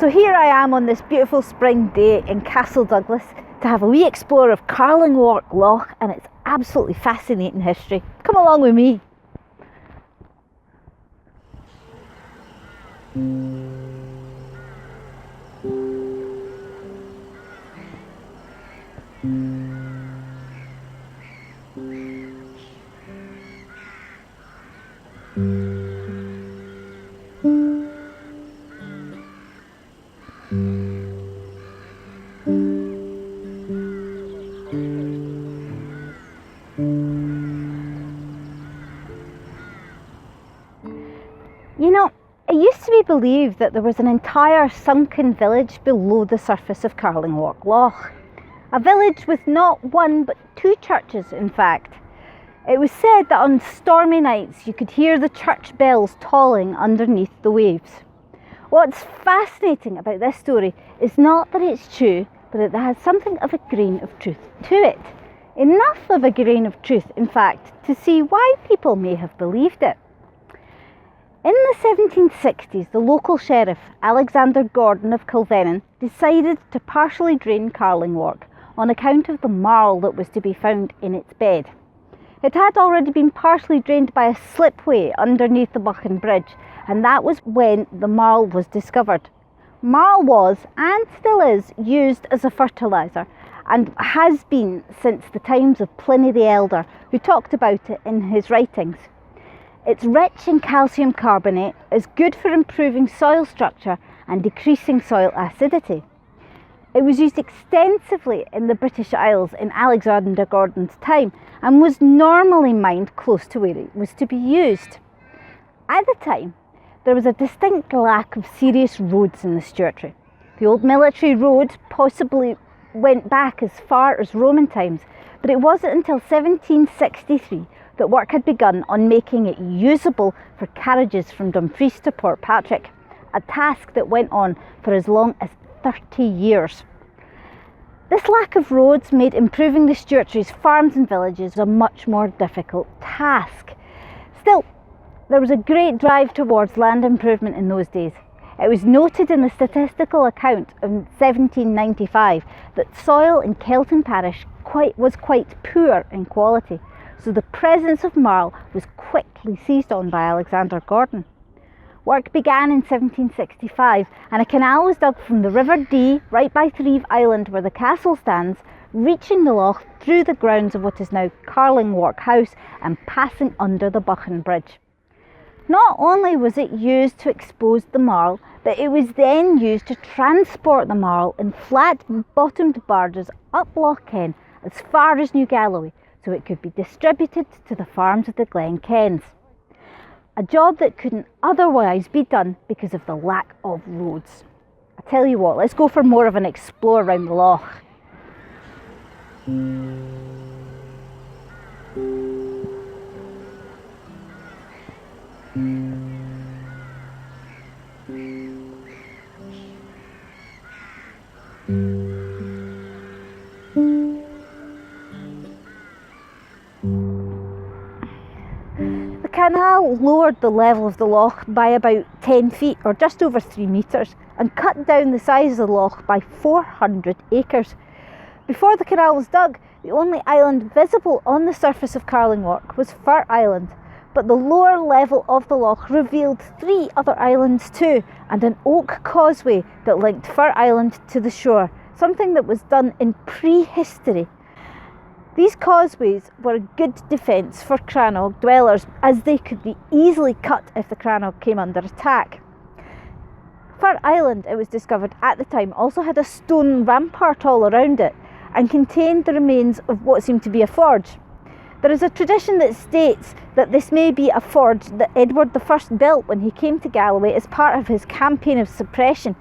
So here I am on this beautiful spring day in Castle Douglas to have a wee explore of Carlingwark Loch, and it's absolutely fascinating history. Come along with me. You know, it used to be believed that there was an entire sunken village below the surface of Carlingwark Loch. A village with not one but two churches, in fact. It was said that on stormy nights you could hear the church bells tolling underneath the waves. What's fascinating about this story is not that it's true, but that it has something of a grain of truth to it. Enough of a grain of truth, in fact, to see why people may have believed it. In the 1760s, the local sheriff, Alexander Gordon of Kilvennan, decided to partially drain Carlingwark on account of the marl that was to be found in its bed. It had already been partially drained by a slipway underneath the Buchan Bridge, and that was when the marl was discovered. Marl was, and still is, used as a fertiliser, and has been since the times of Pliny the Elder, who talked about it in his writings. It's rich in calcium carbonate, is good for improving soil structure and decreasing soil acidity. It was used extensively in the British Isles in Alexander Gordon's time and was normally mined close to where it was to be used. At the time, there was a distinct lack of serious roads in the Stewartry. The old military road possibly went back as far as Roman times, but it wasn't until 1763 that work had begun on making it usable for carriages from Dumfries to Port Patrick, a task that went on for as long as 30 years. This lack of roads made improving the Stewartry's farms and villages a much more difficult task. Still, there was a great drive towards land improvement in those days. It was noted in the statistical account of 1795 that soil in Kelton Parish was quite poor in quality, so the presence of marl was quickly seized on by Alexander Gordon. Work began in 1765 and a canal was dug from the River Dee right by Threave Island where the castle stands, reaching the loch through the grounds of what is now Carlingwark House and passing under the Buchan Bridge. Not only was it used to expose the marl, but it was then used to transport the marl in flat-bottomed barges up Loch Ken as far as New Galloway, so it could be distributed to the farms of the Glen Kens. A job that couldn't otherwise be done because of the lack of roads. I tell you what, let's go for more of an explore around the loch. The canal lowered the level of the loch by about 10 feet or just over 3 metres and cut down the size of the loch by 400 acres. Before the canal was dug, the only island visible on the surface of Carlingwark was Fir Island, but the lower level of the loch revealed 3 other islands too, and an oak causeway that linked Fir Island to the shore, something that was done in prehistory. These causeways were a good defence for Crannog dwellers, as they could be easily cut if the Crannog came under attack. Fir Island, it was discovered at the time, also had a stone rampart all around it and contained the remains of what seemed to be a forge. There is a tradition that states that this may be a forge that Edward I built when he came to Galloway as part of his campaign of suppression,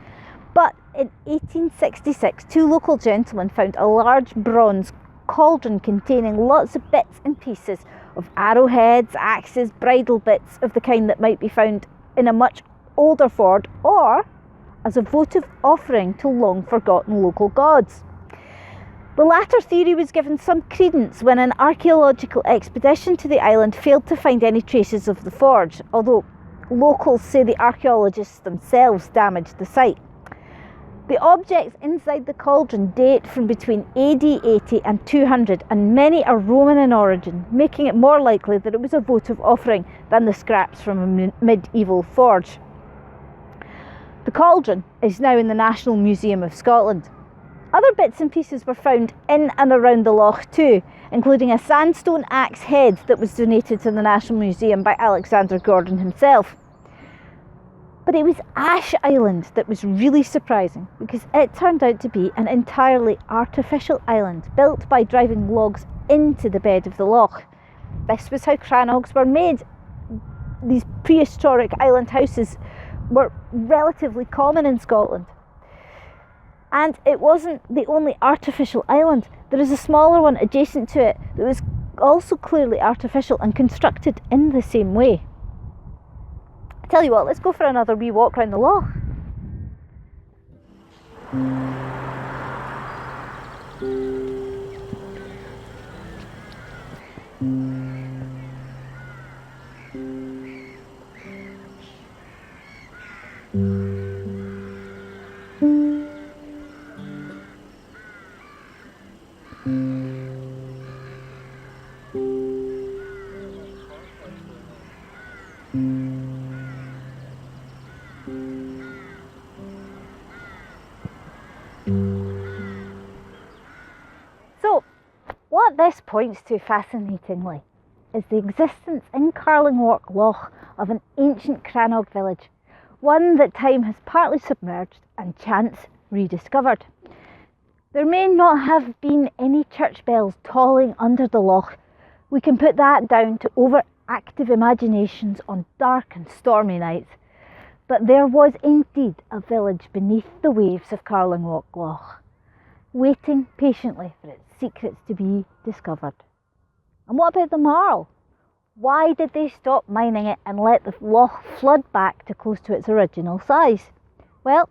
but in 1866 2 local gentlemen found a large bronze cauldron containing lots of bits and pieces of arrowheads, axes, bridle bits of the kind that might be found in a much older ford or as a votive offering to long forgotten local gods. The latter theory was given some credence when an archaeological expedition to the island failed to find any traces of the forge, although locals say the archaeologists themselves damaged the site. The objects inside the cauldron date from between AD 80 and 200, and many are Roman in origin, making it more likely that it was a votive offering than the scraps from a medieval forge. The cauldron is now in the National Museum of Scotland. Other bits and pieces were found in and around the loch too, including a sandstone axe head that was donated to the National Museum by Alexander Gordon himself. But it was Ash Island that was really surprising, because it turned out to be an entirely artificial island built by driving logs into the bed of the loch. This was how crannogs were made. These prehistoric island houses were relatively common in Scotland. And it wasn't the only artificial island. There is a smaller one adjacent to it that was also clearly artificial and constructed in the same way. I tell you what, let's go for another wee walk round the loch. So, what this points to fascinatingly is the existence in Carlingwark Loch of an ancient crannog village, one that time has partly submerged and chance rediscovered. There may not have been any church bells tolling under the loch. We can put that down to overactive imaginations on dark and stormy nights. But there was indeed a village beneath the waves of Carlingwark Loch, waiting patiently for its secrets to be discovered. And what about the Marl? Why did they stop mining it and let the loch flood back to close to its original size? Well,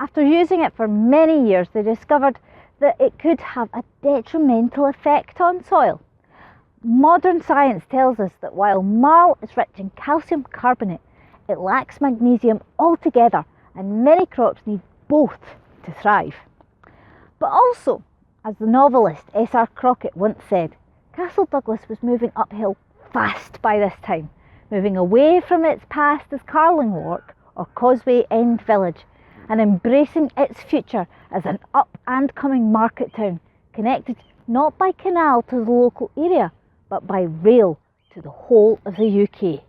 after using it for many years, they discovered that it could have a detrimental effect on soil. Modern science tells us that while Marl is rich in calcium carbonate, it lacks magnesium altogether, and many crops need both to thrive. But also, as the novelist S.R. Crockett once said, Castle Douglas was moving uphill fast by this time, moving away from its past as Carlingwark or Causeway End Village, and embracing its future as an up and coming market town, connected not by canal to the local area, but by rail to the whole of the UK.